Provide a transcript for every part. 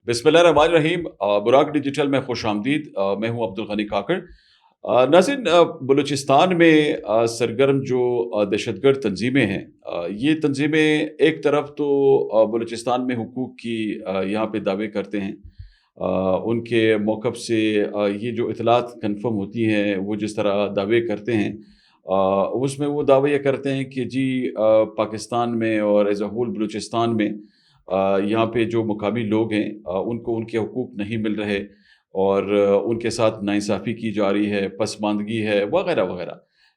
بسم اللہ الرحمن الرحیم۔ براق ڈیجیٹل میں خوش آمدید۔ میں ہوں عبد الغنی کاکڑ۔ ناظرین، بلوچستان میں سرگرم جو دہشت گرد تنظیمیں ہیں، یہ تنظیمیں ایک طرف تو بلوچستان میں حقوق کی یہاں پہ دعوے کرتے ہیں۔ ان کے موقف سے یہ جو اطلاعات کنفرم ہوتی ہیں، وہ جس طرح دعوے کرتے ہیں، اس میں وہ دعوے یہ کرتے ہیں کہ جی پاکستان میں اور ایز اے ہول بلوچستان میں یہاں پہ جو مقامی لوگ ہیں ان کو ان کے حقوق نہیں مل رہے، اور ان کے ساتھ ناانصافی کی جا رہی ہے، پسماندگی ہے، وغیرہ وغیرہ۔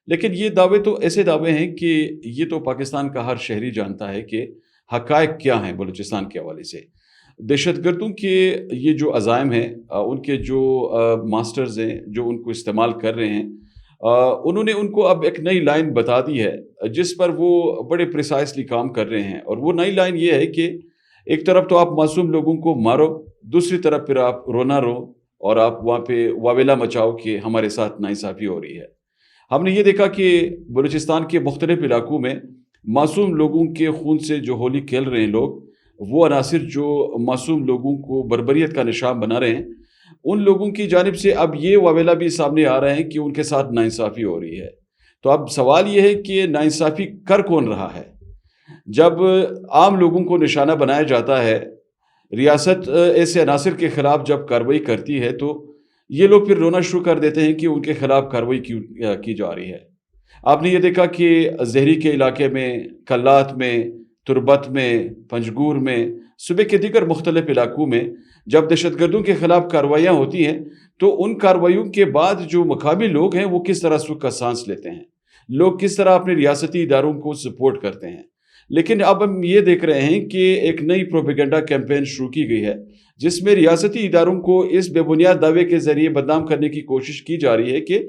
لیکن یہ دعوے تو ایسے دعوے ہیں کہ یہ تو پاکستان کا ہر شہری جانتا ہے کہ حقائق کیا ہیں بلوچستان کے حوالے سے۔ دہشت گردوں کے یہ جو عزائم ہیں، ان کے جو ماسٹرز ہیں جو ان کو استعمال کر رہے ہیں، انہوں نے ان کو اب ایک نئی لائن بتا دی ہے جس پر وہ بڑے پریسائسلی کام کر رہے ہیں، اور وہ نئی لائن یہ ہے کہ ایک طرف تو آپ معصوم لوگوں کو مارو، دوسری طرف پھر آپ رونا رو اور آپ وہاں پہ واویلا مچاؤ کہ ہمارے ساتھ ناانصافی ہو رہی ہے۔ ہم نے یہ دیکھا کہ بلوچستان کے مختلف علاقوں میں معصوم لوگوں کے خون سے جو ہولی کھیل رہے ہیں لوگ، وہ عناصر جو معصوم لوگوں کو بربریت کا نشان بنا رہے ہیں، ان لوگوں کی جانب سے اب یہ واویلا بھی سامنے آ رہا ہے کہ ان کے ساتھ ناانصافی ہو رہی ہے۔ تو اب سوال یہ ہے کہ ناانصافی کر کون رہا ہے؟ جب عام لوگوں کو نشانہ بنایا جاتا ہے، ریاست ایسے عناصر کے خلاف جب کارروائی کرتی ہے، تو یہ لوگ پھر رونا شروع کر دیتے ہیں کہ ان کے خلاف کارروائی کی جا رہی ہے۔ آپ نے یہ دیکھا کہ زہری کے علاقے میں، کلات میں، تربت میں، پنجگور میں، صوبے کے دیگر مختلف علاقوں میں جب دہشت گردوں کے خلاف کارروائیاں ہوتی ہیں، تو ان کارروائیوں کے بعد جو مقامی لوگ ہیں وہ کس طرح سکھ کا سانس لیتے ہیں، لوگ کس طرح اپنے ریاستی اداروں کو سپورٹ کرتے ہیں۔ لیکن اب ہم یہ دیکھ رہے ہیں کہ ایک نئی پروپیگنڈا کیمپین شروع کی گئی ہے جس میں ریاستی اداروں کو اس بے بنیاد دعوے کے ذریعے بدنام کرنے کی کوشش کی جا رہی ہے کہ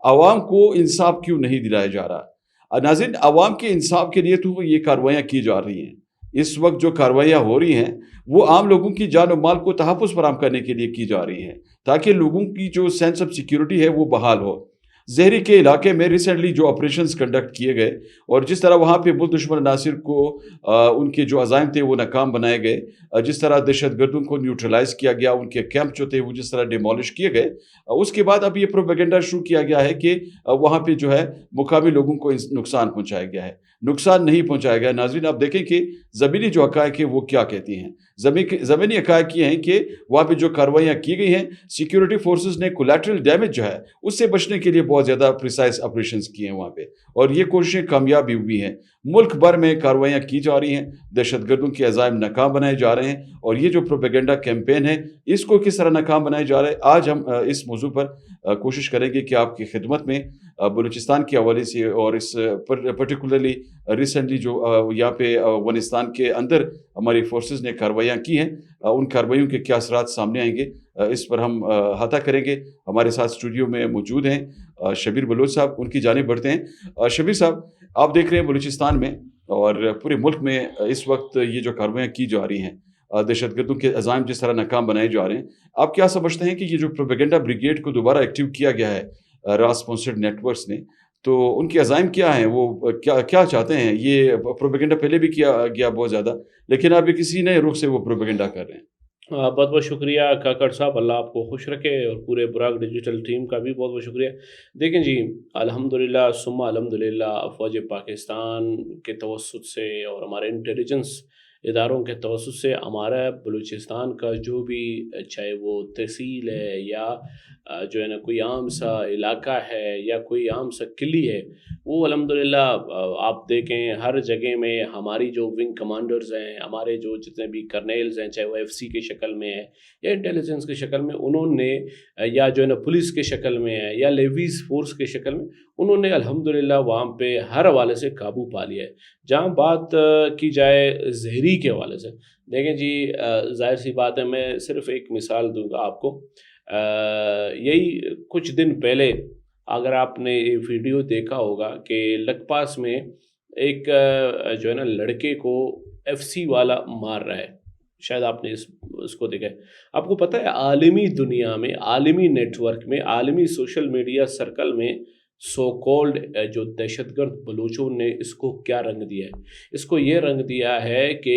عوام کو انصاف کیوں نہیں دلایا جا رہا۔ ناظرین، عوام کے انصاف کے لیے تو یہ کارروائیاں کی جا رہی ہیں۔ اس وقت جو کارروائیاں ہو رہی ہیں وہ عام لوگوں کی جان و مال کو تحفظ فراہم کرنے کے لیے کی جا رہی ہیں، تاکہ لوگوں کی جو سینس آف سیکیورٹی ہے وہ بحال ہو۔ زہری کے علاقے میں ریسنٹلی جو آپریشنز کنڈکٹ کیے گئے، اور جس طرح وہاں پہ ملک دشمن عناصر کو ان کے جو عزائم تھے وہ ناکام بنائے گئے، جس طرح دہشت گردوں کو نیوٹرلائز کیا گیا، ان کے کیمپ جو تھے وہ جس طرح ڈیمولش کیے گئے، اس کے بعد اب یہ پروپیگنڈا شروع کیا گیا ہے کہ وہاں پہ جو ہے مقامی لوگوں کو نقصان پہنچایا گیا ہے۔ نقصان نہیں پہنچایا گیا۔ ناظرین، آپ دیکھیں کہ زمینی جو حقائق ہیں وہ کیا کہتی ہیں۔ زمینی حقائق یہ ہیں کہ وہاں پہ جو کارروائیاں کی گئی ہیں، سیکیورٹی فورسز نے کولیٹرل ڈیمیج جو ہے اس سے بچنے کے لیے بہت زیادہ پریسائز آپریشنز کیے ہیں وہاں پہ، اور یہ کوششیں کامیاب بھی ہوئی ہیں۔ ملک بھر میں کارروائیاں کی جا رہی ہیں، دہشت گردوں کے عزائم ناکام بنائے جا رہے ہیں، اور یہ جو پروپیگنڈا کیمپین ہے اس کو کس طرح ناکام بنائے جا رہے ہیں، آج ہم اس موضوع پر کوشش کریں گے کہ آپ کی خدمت میں بلوچستان کے حوالے سے، اور اس پرٹیکولرلی ریسنٹلی جو یہاں پہ افغانستان کے اندر ہماری فورسز نے کارروائیاں کی ہیں، ان کارروائیوں کے کیا اثرات سامنے آئیں گے، اس پر ہم احاطہ کریں گے۔ ہمارے ساتھ اسٹوڈیو میں موجود ہیں شبیر بلوچ صاحب، ان کی جانب بڑھتے ہیں۔ شبیر صاحب، آپ دیکھ رہے ہیں بلوچستان میں اور پورے ملک میں اس وقت یہ جو کارروائیاں کی جا رہی ہیں، دہشت گردوں کے عزائم جس طرح ناکام بنائے جا رہے ہیں، آپ کیا سمجھتے ہیں کہ یہ جو پروپیگنڈا بریگیڈ کو دوبارہ ایکٹیو کیا گیا ہے را اسپانسرڈ نیٹ ورکس نے، تو ان کے عزائم کیا ہیں، وہ کیا چاہتے ہیں؟ یہ پروپیگنڈا پہلے بھی کیا گیا بہت زیادہ، لیکن اب کسی نئے رخ سے وہ پروپیگنڈا کر رہے ہیں۔ بہت بہت شکریہ کاکڑ صاحب، اللہ آپ کو خوش رکھے، اور پورے براق ڈیجیٹل ٹیم کا بھی بہت بہت شکریہ۔ دیکھیں جی، الحمدللہ ثم الحمدللہ، فوج پاکستان کے توسط سے اور ہمارے انٹیلیجنس اداروں کے توسط سے ہمارا بلوچستان کا جو بھی، چاہے وہ تحصیل ہے یا جو ہے نا کوئی عام سا علاقہ ہے یا کوئی عام سا قلعی ہے، وہ الحمدللہ آپ دیکھیں ہر جگہ میں ہماری جو ونگ کمانڈرز ہیں، ہمارے جو جتنے بھی کرنیلز ہیں، چاہے وہ ایف سی کے شکل میں ہے یا انٹیلیجنس کے شکل میں، انہوں نے یا جو ہے نا پولیس کے شکل میں ہے یا لیویز فورس کے شکل میں، انہوں نے الحمدللہ وہاں پہ ہر حوالے سے قابو پا لیا ہے۔ جہاں بات کی جائے زہری کے حوالے سے، دیکھیں جی، ظاہر سی بات ہے، میں صرف ایک مثال دوں گا آپ کو۔ یہی کچھ دن پہلے اگر آپ نے یہ ویڈیو دیکھا ہوگا کہ لکپاس میں ایک جو ہے نا لڑکے کو ایف سی والا مار رہا ہے، شاید آپ نے اس کو دیکھا ہے۔ آپ کو پتہ ہے عالمی دنیا میں، عالمی نیٹ ورک میں، عالمی سوشل میڈیا سرکل میں سو کولڈ جو دہشت گرد بلوچوں نے اس کو کیا رنگ دیا ہے؟ اس کو یہ رنگ دیا ہے کہ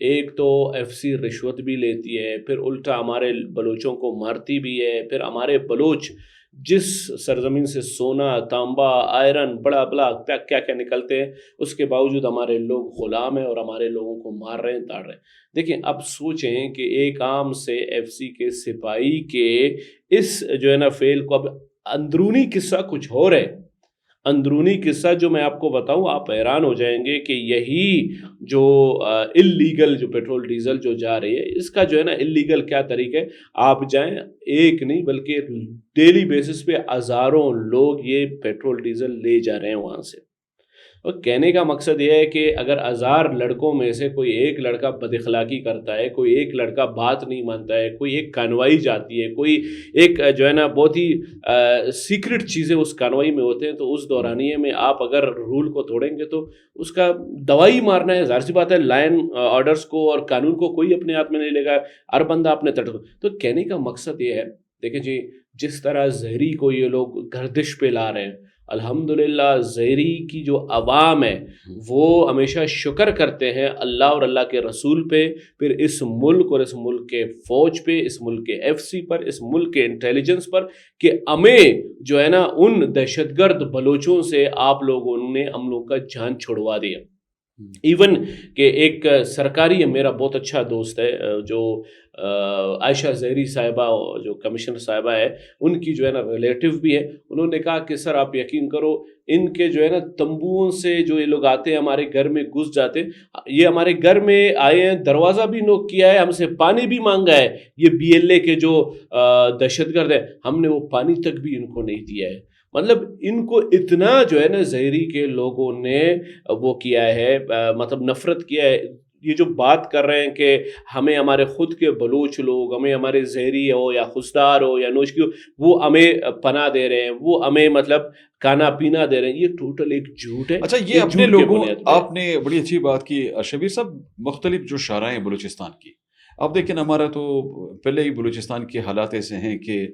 ایک تو ایف سی رشوت بھی لیتی ہے، پھر الٹا ہمارے بلوچوں کو مارتی بھی ہے، پھر ہمارے بلوچ جس سرزمین سے سونا، تانبا، آئرن، بڑا بڑا کیا کیا نکلتے ہیں، اس کے باوجود ہمارے لوگ غلام ہیں اور ہمارے لوگوں کو مار رہے ہیں، تاڑ رہے ہیں۔ دیکھیں اب سوچیں کہ ایک عام سے ایف سی کے سپاہی کے اس جو ہے نا فیل کو، اب اندرونی قصہ کچھ اور ہے، اندرونی قصہ جو میں آپ کو بتاؤں آپ حیران ہو جائیں گے کہ یہی جو اللیگل جو پیٹرول ڈیزل جو جا رہی ہے، اس کا جو ہے نا اللیگل کیا طریقہ ہے، آپ جائیں ایک نہیں بلکہ ڈیلی بیسس پہ ہزاروں لوگ یہ پیٹرول ڈیزل لے جا رہے ہیں وہاں سے۔ اور کہنے کا مقصد یہ ہے کہ اگر 1000 لڑکوں میں سے کوئی ایک لڑکا بد اخلاقی کرتا ہے، کوئی ایک لڑکا بات نہیں مانتا ہے، کوئی ایک کانوائی جاتی ہے، کوئی ایک جو ہے نا بہت ہی سیکرٹ چیزیں اس کانوائی میں ہوتے ہیں، تو اس دورانیے میں آپ اگر رول کو توڑیں گے تو اس کا دوائی مارنا ہے، ظاہر سی بات ہے، لائن آرڈرز کو اور قانون کو کوئی اپنے ہاتھ میں نہیں لے گا، ہر بندہ اپنے تٹ کو۔ تو کہنے کا مقصد یہ ہے، دیکھیں جی جس طرح زہری کو یہ لوگ گردش پہ لا رہے ہیں، الحمدللہ زہری کی جو عوام ہے وہ ہمیشہ شکر کرتے ہیں اللہ اور اللہ کے رسول پہ، پھر اس ملک اور اس ملک کے فوج پہ، اس ملک کے ایف سی پر، اس ملک کے انٹیلیجنس پر، کہ ہمیں جو ہے نا ان دہشت گرد بلوچوں سے آپ لوگوں نے ہم لوگ کا جان چھڑوا دیا۔ ایون کہ ایک سرکاری میرا بہت اچھا دوست ہے جو عائشہ زہری صاحبہ جو کمشنر صاحبہ ہے، ان کی جو ہے نا ریلیٹیو بھی ہے، انہوں نے کہا کہ سر آپ یقین کرو ان کے جو ہے نا تمبوؤں سے جو یہ لوگ آتے ہیں ہمارے گھر میں گھس جاتے، یہ ہمارے گھر میں آئے ہیں، دروازہ بھی نوک کیا ہے، ہم سے پانی بھی مانگا ہے، یہ بی ایل اے کے جو دہشت گرد ہے، ہم نے وہ پانی تک بھی ان کو نہیں دیا ہے۔ مطلب ان کو اتنا جو ہے نا زہری کے لوگوں نے وہ کیا ہے، مطلب نفرت کیا ہے۔ یہ جو بات کر رہے ہیں کہ ہمیں ہمارے خود کے بلوچ لوگ، ہمیں ہمارے زہری ہو یا خسدار ہو یا نوش کی ہو، وہ ہمیں پناہ دے رہے ہیں، وہ ہمیں مطلب کھانا پینا دے رہے ہیں، یہ ٹوٹل ایک جھوٹ ہے۔ اچھا، یہ ایک اپنے جھوٹ کے لوگوں، بنیاد پہ۔ آپ نے بڑی اچھی بات کی شبیر صاحب، مختلف جو شاہراہیں ہیں بلوچستان کی، اب دیکھیں ہمارا تو پہلے ہی بلوچستان کے حالات ایسے ہیں کہ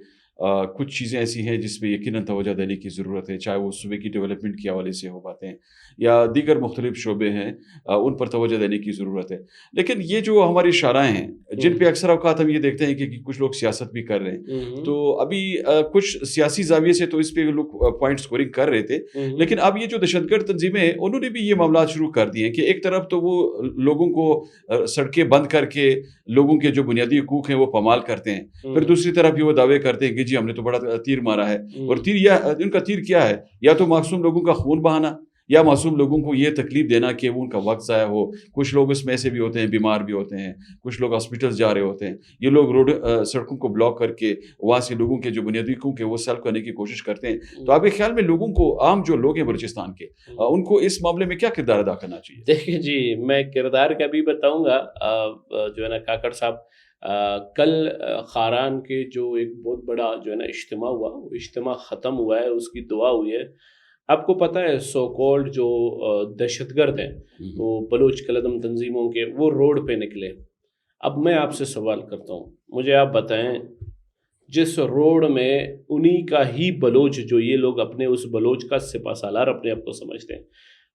کچھ چیزیں ایسی ہیں جس پہ یقیناً توجہ دینے کی ضرورت ہے، چاہے وہ صوبے کی ڈیولپمنٹ کے حوالے سے ہو باتیں یا دیگر مختلف شعبے ہیں، ان پر توجہ دینے کی ضرورت ہے۔ لیکن یہ جو ہماری شاہراہیں ہیں جن پہ اکثر اوقات ہم یہ دیکھتے ہیں کہ کچھ لوگ سیاست بھی کر رہے ہیں، تو ابھی کچھ سیاسی زاویے سے تو اس پہ لوگ پوائنٹ سکورنگ کر رہے تھے، لیکن اب یہ جو دہشت گرد تنظیمیں ہیں انہوں نے بھی یہ معاملات شروع کر دیے ہیں کہ ایک طرف تو وہ لوگوں کو سڑکیں بند کر کے لوگوں کے جو بنیادی حقوق ہیں وہ پامال کرتے ہیں، پھر دوسری طرف یہ وہ دعوے کرتے ہیں کہ جی ہم نے تو بڑا تیر مارا ہے، اور تیر ان کا تیر کیا ہے، یا تو معصوم لوگوں کا خون بہانا یا معصوم لوگوں کو یہ تکلیف دینا کہ وہ ان کا وقت ضائع ہو۔ کچھ لوگ اس میں سے بھی ہوتے ہیں، بیمار بھی ہوتے ہیں، کچھ لوگ ہاسپٹل جا رہے ہوتے ہیں، یہ لوگ سڑکوں کو بلاک کر کے وہاں سے لوگوں کے جو بنیادی حقوق ہیں وہ سلب کرنے کی کوشش کرتے ہیں۔ تو آپ کے خیال میں لوگوں کو، عام جو لوگ ہیں بلوچستان کے، ان کو اس معاملے میں کیا کردار ادا کرنا چاہیے؟ دیکھیں جی میں کردار کا بھی بتاؤں گا، جو ہے نا کاکڑ صاحب، کل خاران کے جو ایک بہت بڑا جو ہے نا اجتماع ہوا، وہ اجتماع ختم ہوا ہے، اس کی دعا ہوئی ہے۔ آپ کو پتہ ہے سو کولڈ جو دہشت گرد ہیں وہ بلوچ کلدم تنظیموں کے، وہ روڈ پہ نکلے۔ اب میں آپ سے سوال کرتا ہوں، مجھے آپ بتائیں جس روڈ میں انہی کا ہی بلوچ، جو یہ لوگ اپنے اس بلوچ کا سپہ سالار اپنے آپ کو سمجھتے ہیں،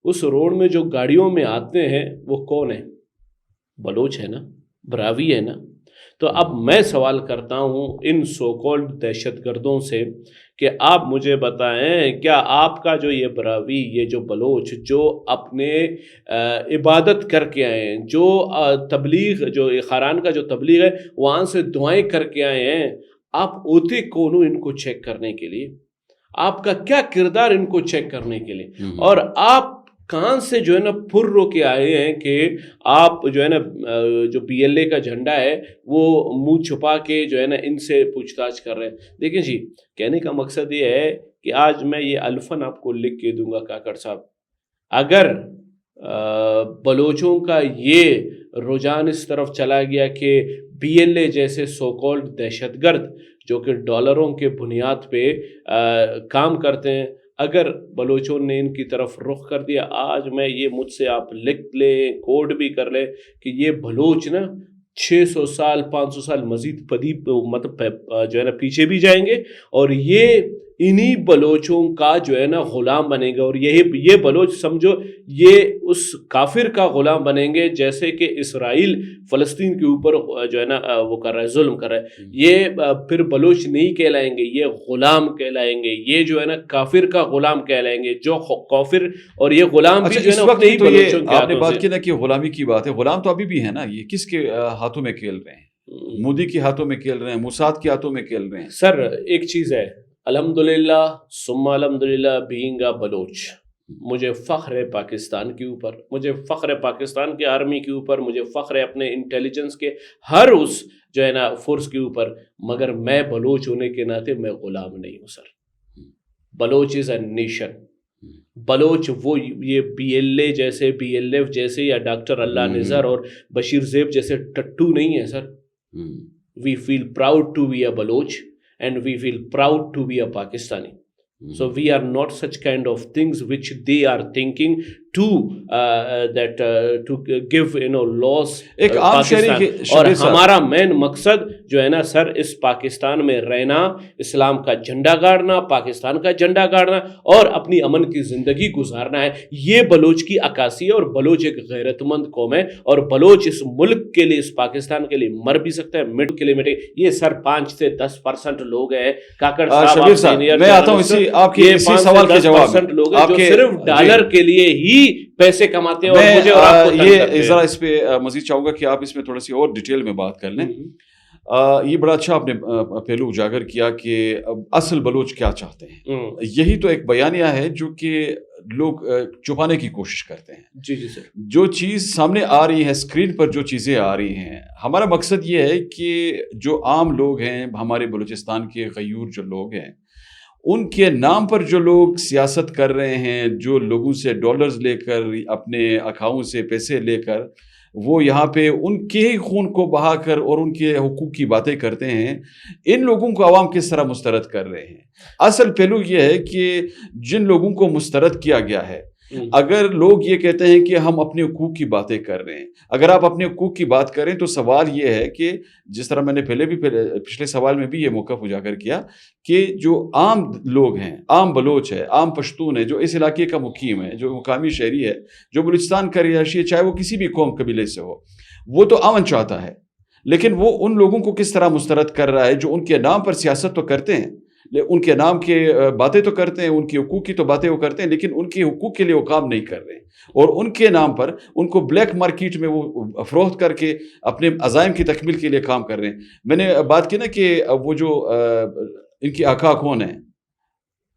اس روڈ میں جو گاڑیوں میں آتے ہیں وہ کون ہے؟ بلوچ ہے نا، براوی ہے نا۔ تو اب میں سوال کرتا ہوں ان سو کولڈ دہشت گردوں سے کہ آپ مجھے بتائیں کیا آپ کا جو یہ براوی، یہ جو بلوچ جو اپنے عبادت کر کے آئے ہیں، جو تبلیغ، جو خاران کا جو تبلیغ ہے وہاں سے دعائیں کر کے آئے ہیں، آپ ہوتے کون ہو ان کو چیک کرنے کے لیے؟ آپ کا کیا کردار ان کو چیک کرنے کے لیے؟ اور آپ کہاں سے جو ہے نا پھر رو کے آئے ہیں کہ آپ جو ہے نا جو پی ایل اے کا جھنڈا ہے وہ منہ چھپا کے جو ہے نا ان سے پوچھ تاچھ کر رہے ہیں؟ دیکھیں جی کہنے کا مقصد یہ ہے کہ آج میں یہ الفن آپ کو لکھ کے دوں گا کاکڑ صاحب، اگر بلوچوں کا یہ رجحان اس طرف چلا گیا کہ بی ایل اے جیسے سو کولڈ دہشت گرد جو کہ ڈالروں کے بنیاد پہ کام کرتے ہیں، اگر بلوچوں نے ان کی طرف رخ کر دیا، آج میں یہ مجھ سے آپ لکھ لیں، کوڈ بھی کر لیں کہ یہ بلوچ نا 600 سال 500 سال مزید مطلب جو ہے نا پیچھے بھی جائیں گے، اور یہ انہی بلوچوں کا جو ہے نا غلام بنیں گے، اور یہ بلوچ سمجھو یہ اس کافر کا غلام بنیں گے جیسے کہ اسرائیل فلسطین کے اوپر جو ہے نا وہ کر رہا ہے، ظلم کر رہا ہے. یہ پھر بلوچ نہیں کہلائیں گے، یہ غلام کہلائیں گے، یہ جو ہے نا کافر کا غلام کہلائیں گے. جو کافر اور یہ غلام بھی جو ہے نا اپنے ہی بلوچوں کے آپ نے ہاتھوں بات سے. کی نا کہ غلامی کی بات ہے، غلام تو ابھی بھی ہے نا. یہ کس کے ہاتھوں میں کھیل رہے ہیں؟ مودی کے ہاتھوں میں کھیل رہے ہیں، موساد کے ہاتھوں میں کھیل رہے ہیں. سر ایک چیز ہے، الحمدللہ ثم الحمدللہ بینگ اے بلوچ، مجھے فخر ہے پاکستان کے اوپر، مجھے فخر ہے پاکستان کے آرمی کے اوپر، مجھے فخر ہے اپنے انٹیلیجنس کے ہر اس جو ہے نا فورس کے اوپر. مگر میں بلوچ ہونے کے ناطے میں غلام نہیں ہوں سر. بلوچ از اے نیشن. بلوچ وہ یہ بی ایل اے جیسے، بی ایل ایف جیسے، یا ڈاکٹر اللہ نظر اور بشیر زیب جیسے ٹٹو نہیں ہے sir. We feel proud to be a Baloch and we feel proud to be a Pakistani. So we are not such kind of things which they are thinking to to give laws ایک عام شہری کے اور ہمارا مین مقصد جو ہے نا سر اس پاکستان میں رہنا، اسلام کا جھنڈا گاڑنا، پاکستان کا جھنڈا گاڑنا اور اپنی امن کی زندگی گزارنا ہے. یہ بلوچ کی عکاسی ہے، اور بلوچ ایک غیرت مند قوم ہے، اور بلوچ اس ملک کے لیے، اس پاکستان کے لیے مر بھی سکتا ہے، مٹ کے لیے مٹے. یہ سر 5 سے 10% لوگ ہیں. کاکڑ صاحب میں آتا ہوں اسی سوال کے جواب میں. لوگ ہیں جو صرف ڈالر کے لیے ہی پیسے کماتے ہیں. اور مجھے یہ ذرا اس پہ مزید چاہوں گا کہ آپ اس میں تھوڑی سی اور ڈیٹیل میں بات کر لیں. یہ بڑا اچھا آپ نے پہلو اجاگر کیا کہ اصل بلوچ کیا چاہتے ہیں. یہی تو ایک بیانیہ ہے جو کہ لوگ چھپانے کی کوشش کرتے ہیں. جی جی سر. جو چیز سامنے آ رہی ہے، اسکرین پر جو چیزیں آ رہی ہیں، ہمارا مقصد یہ ہے کہ جو عام لوگ ہیں، ہمارے بلوچستان کے غیور جو لوگ ہیں، ان کے نام پر جو لوگ سیاست کر رہے ہیں، جو لوگوں سے ڈالرز لے کر، اپنے اکاؤنٹ سے پیسے لے کر، وہ یہاں پہ ان کے ہی خون کو بہا کر اور ان کے حقوق کی باتیں کرتے ہیں. ان لوگوں کو عوام کس طرح مسترد کر رہے ہیں؟ اصل پہلو یہ ہے کہ جن لوگوں کو مسترد کیا گیا ہے، اگر لوگ یہ کہتے ہیں کہ ہم اپنے حقوق کی باتیں کر رہے ہیں، اگر آپ اپنے حقوق کی بات کریں تو سوال یہ ہے کہ جس طرح میں نے پچھلے سوال میں بھی یہ موقف اجاگر کیا کہ جو عام لوگ ہیں، عام بلوچ ہے، عام پشتون ہے، جو اس علاقے کا مقیم ہے، جو مقامی شہری ہے، جو بلوچستان کا رہائشی ہے، چاہے وہ کسی بھی قوم قبیلے سے ہو، وہ تو امن چاہتا ہے. لیکن وہ ان لوگوں کو کس طرح مسترد کر رہا ہے جو ان کے نام پر سیاست تو کرتے ہیں، ان کے نام کے باتیں تو کرتے ہیں، ان کے حقوق کی تو باتیں وہ کرتے ہیں، لیکن ان کے حقوق کے لیے وہ کام نہیں کر رہے ہیں. اور ان کے نام پر ان کو بلیک مارکیٹ میں وہ فروخت کر کے اپنے عزائم کی تکمیل کے لیے کام کر رہے ہیں. میں نے بات کی نا کہ وہ جو ان کی آقا کون ہے،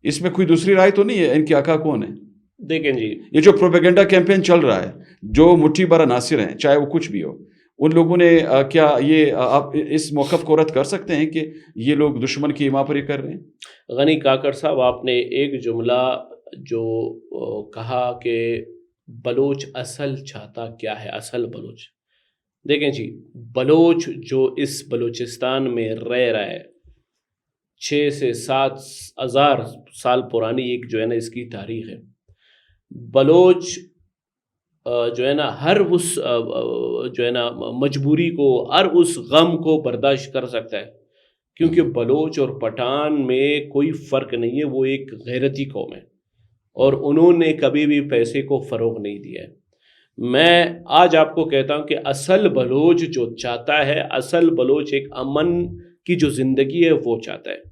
اس میں کوئی دوسری رائے تو نہیں ہے. ان کی آقا کون ہے؟ دیکھیں جی، یہ جو پروپیگنڈا کیمپین چل رہا ہے، جو مٹھی بھر ناصر ہیں، چاہے وہ کچھ بھی ہو، ان لوگوں نے کیا یہ آپ اس موقف کو رد کر سکتے ہیں کہ یہ لوگ دشمن کی حمایت کر رہے ہیں؟ غنی کاکڑ صاحب، آپ نے ایک جملہ جو کہا کہ بلوچ اصل چاہتا کیا ہے، اصل بلوچ. دیکھیں جی، بلوچ جو اس بلوچستان میں رہ رہا ہے، 6 سے 7 ہزار سال پرانی ایک جو ہے نا اس کی تاریخ ہے. بلوچ جو ہے نا ہر اس جو ہے نا مجبوری کو، ہر اس غم کو برداشت کر سکتا ہے، کیونکہ بلوچ اور پٹھان میں کوئی فرق نہیں ہے. وہ ایک غیرتی قوم ہے اور انہوں نے کبھی بھی پیسے کو فروغ نہیں دیا ہے. میں آج آپ کو کہتا ہوں کہ اصل بلوچ جو چاہتا ہے، اصل بلوچ ایک امن کی جو زندگی ہے وہ چاہتا ہے.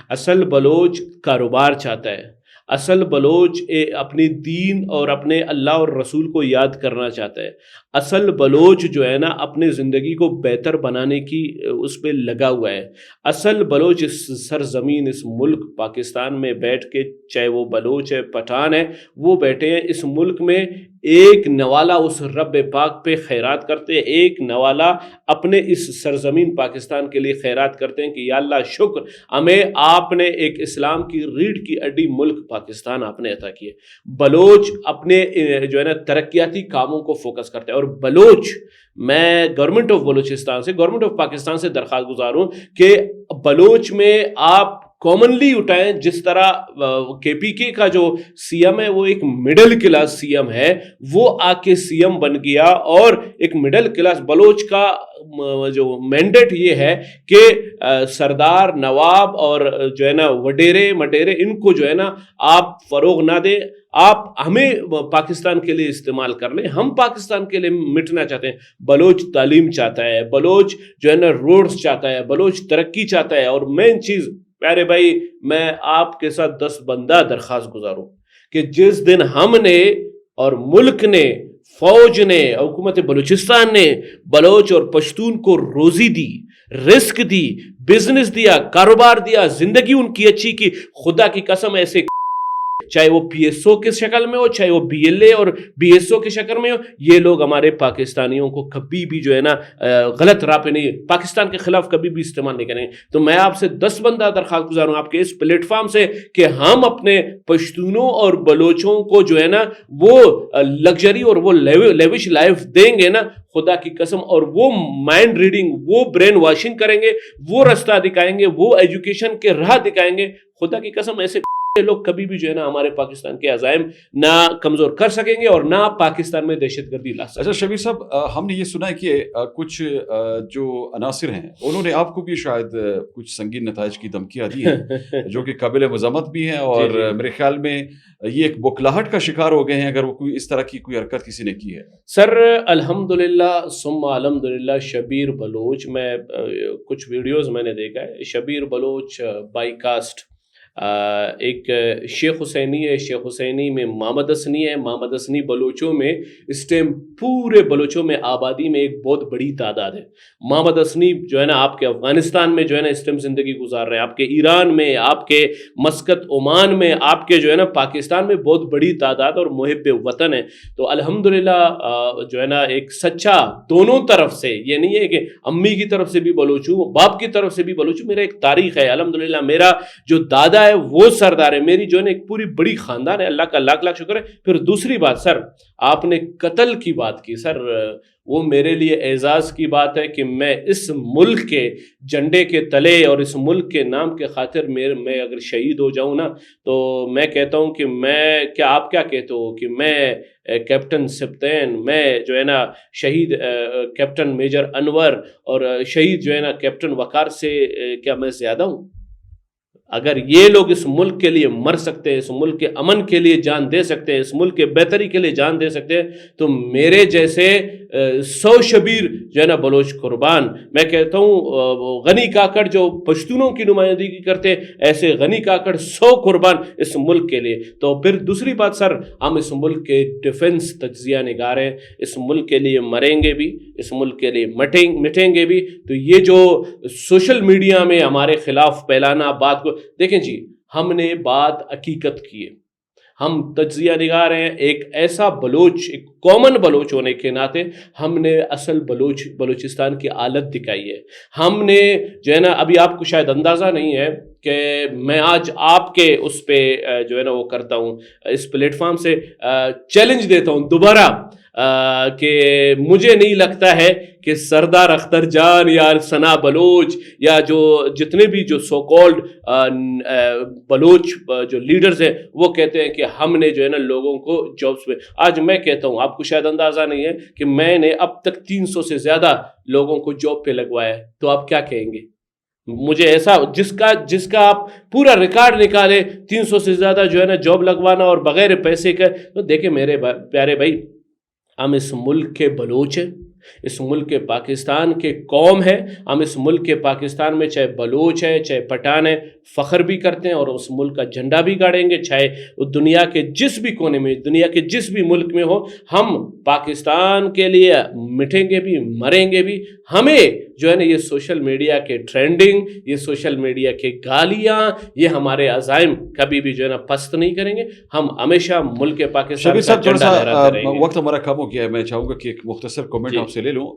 اصل بلوچ کاروبار چاہتا ہے. اصل بلوچ اپنے دین اور اپنے اللہ اور رسول کو یاد کرنا چاہتا ہے. اصل بلوچ جو ہے نا اپنے زندگی کو بہتر بنانے کی اس پہ لگا ہوا ہے. اصل بلوچ اس سرزمین، اس ملک پاکستان میں بیٹھ کے، چاہے وہ بلوچ ہے، پٹھان ہے، وہ بیٹھے ہیں اس ملک میں، ایک نوالا اس رب پاک پہ خیرات کرتے ہیں، ایک نوالا اپنے اس سرزمین پاکستان کے لیے خیرات کرتے ہیں کہ یا اللہ شکر، ہمیں آپ نے ایک اسلام کی ریڑھ کی ہڈی ملک پاکستان آپ نے عطا کیے. بلوچ اپنے جو ہے نا ترقیاتی کاموں کو فوکس کرتے ہیں. اور بلوچ، میں گورنمنٹ آف بلوچستان سے، گورنمنٹ آف پاکستان سے درخواست گزار ہوں کہ بلوچ میں آپ کامنلی اٹھائیں. جس طرح کے پی کے کا جو سی ایم ہے وہ ایک مڈل کلاس سی ایم ہے، وہ آ کے سی ایم بن گیا اور ایک مڈل کلاس بلوچ کا جو مینڈیٹ یہ ہے کہ سردار نواب اور جو ہے نا وڈیرے مڈیرے ان کو جو ہے نا آپ فروغ نہ دیں, آپ ہمیں پاکستان کے لیے استعمال کر لیں, ہم پاکستان کے لیے مٹنا چاہتے ہیں. بلوچ تعلیم چاہتا ہے, بلوچ جو ہے نا روڈز چاہتا ہے, بلوچ ترقی چاہتا ہے. اور مین چیز پیارے بھائی, میں آپ کے ساتھ 10 بندہ درخواست گزاروں کہ جس دن ہم نے اور ملک نے, فوج نے, حکومت بلوچستان نے بلوچ اور پشتون کو روزی دی, رزق دی, بزنس دیا, کاروبار دیا, زندگی ان کی اچھی کی, خدا کی قسم ایسے چاہے وہ پی ایس او کی شکل میں ہو, چاہے وہ بی ایل اے اور بی ایس او کی شکل میں ہو, یہ لوگ ہمارے پاکستانیوں کو کبھی بھی جو ہے نا غلط راہ پہ نہیں, پاکستان کے خلاف کبھی بھی استعمال نہیں کریں گے. تو میں آپ سے 10 بندہ درخواست گزار ہوں آپ کے اس پلیٹ فارم سے کہ ہم اپنے پشتونوں اور بلوچوں کو جو ہے نا وہ لگژری اور وہ لیوش لائف دیں گے نا, خدا کی قسم, اور وہ مائنڈ ریڈنگ, وہ برین واشنگ کریں گے, وہ رستہ دکھائیں گے, وہ ایجوکیشن کے راہ دکھائیں گے. خدا کی قسم ایسے لوگ کبھی بھی جو ہے نا ہمارے پاکستان کے عزائم نہ کمزور کر سکیں گے اور نہ پاکستان میں دہشت گردی لا سکیں گے. اچھا شبیر صاحب, ہم نے یہ سنا ہے کہ کچھ جو عناصر ہیں انہوں نے آپ کو بھی شاید کچھ سنگین نتائج کی دھمکیاں دی ہیں جو کہ قابل مذمت بھی ہیں, اور میرے خیال میں یہ ایک بوکھلاہٹ کا شکار ہو گئے ہیں اگر وہ کوئی اس طرح کی کوئی حرکت کسی نے کی ہے. سر الحمدللہ ثم الحمدللہ, شبیر بلوچ, میں کچھ ویڈیوز میں نے دیکھا ہے, شبیر بلوچ بائی کاسٹ ایک شیخ حسینی ہے, شیخ حسینی میں محمد حسنی ہے, محمد حسنی بلوچوں میں اس ٹائم پورے بلوچوں میں آبادی میں ایک بہت بڑی تعداد ہے. محمد حسنی جو ہے نا آپ کے افغانستان میں جو ہے نا اس ٹائم زندگی گزار رہے ہیں, آپ کے ایران میں, آپ کے مسقط عمان میں, آپ کے جو ہے نا پاکستان میں بہت بڑی تعداد اور محب وطن ہے. تو الحمدللہ جو ہے نا ایک سچا دونوں طرف سے, یہ نہیں ہے کہ امی کی طرف سے بھی بلوچ ہوں, باپ کی طرف سے بھی بلوچ ہوں, میرا ایک تاریخ ہے. الحمدللہ میرا جو دادا ہے وہ سردار ہے, میری جو ہے نا ایک پوری بڑی خاندان ہے, اللہ کا لاکھ لاکھ شکر ہے. پھر دوسری بات سر, آپ نے قتل کی بات کی سر, وہ میرے لیے اعزاز کی بات ہے کہ میں اس ملک کے جھنڈے کے تلے اور اس ملک کے نام کے خاطر میں اگر شہید ہو جاؤں نا, تو میں کہتا ہوں کہ میں کیا, آپ کیا کہتے ہو کہ میں کیپٹن سبطین, میں جو ہے نا شہید کیپٹن میجر انور اور شہید جو ہے نا کیپٹن وقار سے کیا میں زیادہ ہوں؟ اگر یہ لوگ اس ملک کے لیے مر سکتے ہیں, اس ملک کے امن کے لیے جان دے سکتے ہیں, اس ملک کے بہتری کے لیے جان دے سکتے ہیں, تو میرے جیسے 100 شبیر جو ہے نا بلوچ قربان. میں کہتا ہوں غنی کاکڑ جو پشتونوں کی نمائندگی کرتے, ایسے غنی کاکڑ 100 قربان اس ملک کے لیے. تو پھر دوسری بات سر, ہم اس ملک کے ڈیفنس تجزیہ نگار ہیں, اس ملک کے لیے مریں گے بھی, اس ملک کے لیے مٹیں گے بھی. تو یہ جو سوشل میڈیا میں ہمارے خلاف پھیلانا بات کو, دیکھیں جی, ہم نے بات حقیقت کی ہے, ہم تجزیہ نگار ہیں. ایک ایسا بلوچ, ایک کامن بلوچ ہونے کے ناطے ہم نے اصل بلوچستان کی حالت دکھائی ہے. ہم نے جو ہے نا, ابھی آپ کو شاید اندازہ نہیں ہے کہ میں آج آپ کے اس پہ جو ہے نا وہ کرتا ہوں, اس پلیٹ فارم سے چیلنج دیتا ہوں دوبارہ کہ مجھے نہیں لگتا ہے کہ سردار اختر جان یا ثنا بلوچ یا جو جتنے بھی جو سو کالڈ بلوچ جو لیڈرز ہیں وہ کہتے ہیں کہ ہم نے جو ہے نا لوگوں کو جابس پہ. آج میں کہتا ہوں, آپ کو شاید اندازہ نہیں ہے کہ میں نے اب تک 300 سے زیادہ لوگوں کو جاب پہ لگوایا ہے. تو آپ کیا کہیں گے؟ مجھے ایسا جس کا آپ پورا ریکارڈ نکالے 300 سے زیادہ جو ہے نا جاب لگوانا اور بغیر پیسے کا. تو دیکھیں میرے پیارے بھائی, ہم اس ملک کے بلوچ ہیں, اس ملک کے پاکستان کے قوم ہے, ہم اس ملک کے پاکستان میں چاہے بلوچ ہے چاہے پٹھان ہے فخر بھی کرتے ہیں اور اس ملک کا جھنڈا بھی گاڑیں گے, چاہے وہ دنیا کے جس بھی کونے میں, دنیا کے جس بھی ملک میں ہو. ہم پاکستان کے لیے مٹیں گے بھی, مریں گے بھی. ہمیں جو ہے نا یہ سوشل میڈیا کے ٹرینڈنگ, یہ سوشل میڈیا کے گالیاں, یہ ہمارے عزائم کبھی بھی جو ہے نا پست نہیں کریں گے. ہم ہمیشہ ملک پاکستان کا جھنڈا لہراتے رہیں گے. وقت ہمارا کم ہو گیا ہے, میں چاہوں گا کہ ایک مختصر کمنٹ آپ سے لے لوں.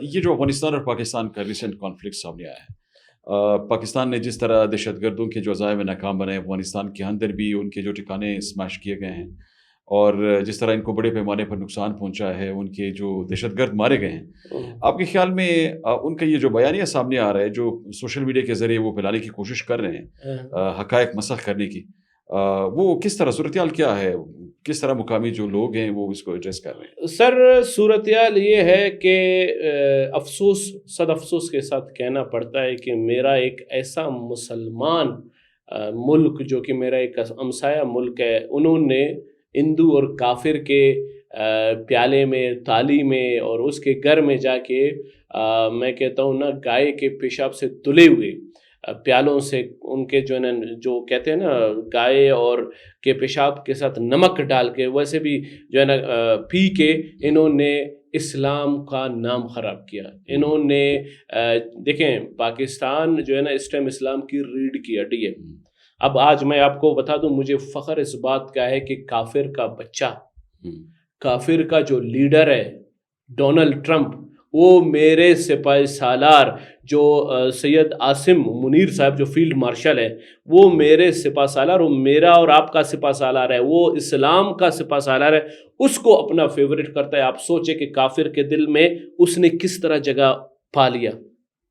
یہ جو افغانستان اور پاکستان کا ریسنٹ کانفلکٹ سامنے آیا ہے, پاکستان نے جس طرح دہشت گردوں کے جو عزائم ناکام بنائے, افغانستان کے اندر بھی ان کے جو ٹھکانے اسمیش کیے گئے ہیں, اور جس طرح ان کو بڑے پیمانے پر نقصان پہنچا ہے, ان کے جو دہشت گرد مارے گئے ہیں, آپ کے خیال میں ان کا یہ جو بیانیہ سامنے آ رہا ہے جو سوشل میڈیا کے ذریعے وہ پھیلانے کی کوشش کر رہے ہیں, حقائق مسخ کرنے کی, وہ کس طرح صورتحال کیا ہے؟ کس طرح مقامی جو لوگ ہیں وہ اس کو ایڈریس کر رہے ہیں؟ سر صورتحال یہ ہے کہ افسوس صد افسوس کے ساتھ کہنا پڑتا ہے کہ میرا ایک ایسا مسلمان ملک جو کہ میرا ایک ہمسایہ ملک ہے، انہوں نے ہندو اور کافر کے پیالے میں تالی میں اور اس کے گھر میں جا کے میں کہتا ہوں نا گائے کے پیشاب سے دھلے ہوئے پیالوں سے ان کے جو ہے نا جو کہتے ہیں نا گائے اور کے پیشاب کے ساتھ نمک ڈال کے ویسے بھی جو ہے نا پی کے انہوں نے اسلام کا نام خراب کیا. انہوں نے دیکھیں پاکستان جو ہے نا اس ٹائم اسلام کی ریڑھ کی ہڈی ہے. اب آج میں آپ کو بتا دوں مجھے فخر اس بات کا ہے کہ کافر کا بچہ، کافر کا جو لیڈر ہے ڈونلڈ ٹرمپ، وہ میرے سپاہی سالار جو سید عاصم منیر صاحب جو فیلڈ مارشل ہے، وہ میرے سپاہ سالار، وہ میرا اور آپ کا سپاہ سالار ہے، وہ اسلام کا سپاہ سالار ہے، اس کو اپنا فیورٹ کرتا ہے. آپ سوچیں کہ کافر کے دل میں اس نے کس طرح جگہ پا لیا.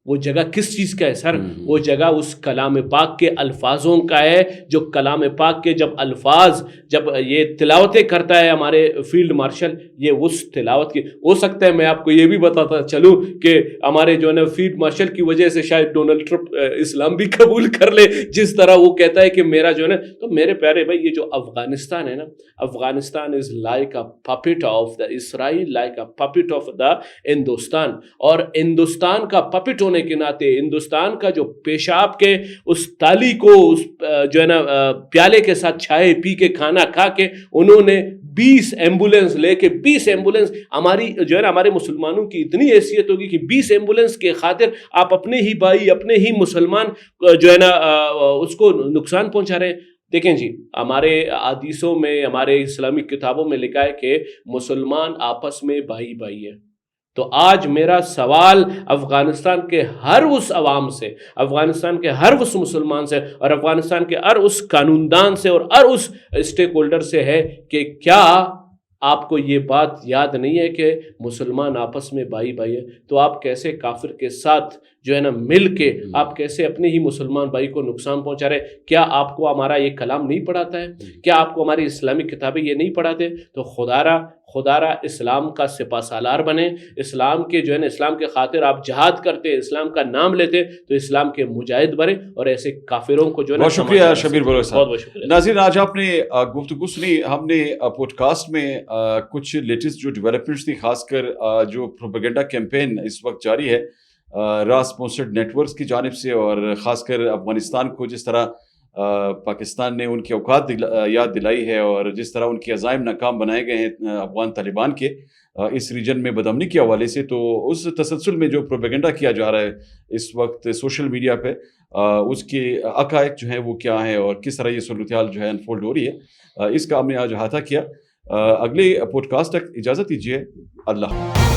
وہ جگہ کس چیز کا ہے سر؟ وہ جگہ اس کلام پاک کے الفاظوں کا ہے، جو کلام پاک کے جب الفاظ جب یہ تلاوتیں کرتا ہے ہمارے فیلڈ مارشل، یہ اس تلاوت کی ہو سکتا ہے میں آپ کو یہ بھی بتاتا چلوں کہ ہمارے جو ہے نا فیلڈ مارشل کی وجہ سے شاید ڈونلڈ ٹرمپ اسلام بھی قبول کر لے، جس طرح وہ کہتا ہے کہ میرا جو ہے نا. تو میرے پیارے بھائی یہ جو افغانستان ہے نا، Afghanistan is like a puppet of the Israel, like a puppet of the Hindustan. اور ہندوستان کا پپٹ ہونے کے ناطے ہندوستان کا جو پیشاب کے اس تالی کو اس جو ہے نا پیالے کے ساتھ چھائے پی کے کھانا کھا کے انہوں نے 20 ایمبولینس لے کے 20 ایمبولینس ہماری جو ہے نا ہمارے مسلمانوں کی اتنی حیثیت ہوگی کہ 20 ایمبولینس کے خاطر آپ اپنے ہی بھائی اپنے ہی مسلمان جو ہے نا اس کو نقصان پہنچا رہے ہیں. دیکھیں جی ہمارے حدیثوں میں ہمارے اسلامک کتابوں میں لکھا ہے کہ مسلمان آپس میں بھائی بھائی ہے. تو آج میرا سوال افغانستان کے ہر اس عوام سے، افغانستان کے ہر اس مسلمان سے اور افغانستان کے ہر اس قانون دان سے اور ہر اس اسٹیک ہولڈر سے ہے کہ کیا آپ کو یہ بات یاد نہیں ہے کہ مسلمان آپس میں بھائی بھائی ہے؟ تو آپ کیسے کافر کے ساتھ جو ہے نا مل کے آپ کیسے اپنے ہی مسلمان بھائی کو نقصان پہنچا رہے؟ کیا آپ کو ہمارا یہ کلام نہیں پڑھاتا ہے؟ کیا آپ کو ہماری اسلامک کتابیں یہ نہیں پڑھاتے؟ تو خدارہ اسلام کا سپاہ سالار بنے، اسلام کے جو ہے نا اسلام کے خاطر آپ جہاد کرتے، اسلام کا نام لیتے تو اسلام کے مجاہد بنے اور ایسے کافروں کو جو ہے نا. بہت شکریہ شبیر بلوچ صاحب. بہت بہت شکریہ. ناظرین آج آپ نے گفتگو سنی. ہم نے پوڈ کاسٹ میں کچھ لیٹسٹ جو ڈیولپمنٹس تھی، خاص کر جو پروپیگنڈا کیمپین اس وقت جاری ہے را اسپانسرڈ نیٹ ورکس کی جانب سے، اور خاص کر افغانستان کو جس طرح پاکستان نے ان کی اوقات یاد دلائی ہے اور جس طرح ان کے عزائم ناکام بنائے گئے ہیں افغان طالبان کے اس ریجن میں بدامنی کے حوالے سے، تو اس تسلسل میں جو پروپیگنڈا کیا جا رہا ہے اس وقت سوشل میڈیا پہ، اس کے حقائق جو ہیں وہ کیا ہیں اور کس طرح یہ صورتحال جو ہے انفولڈ ہو رہی ہے، اس کا ہم نے آج احاطہ کیا. اگلے پوڈ کاسٹ تک اجازت دیجیے. اللہ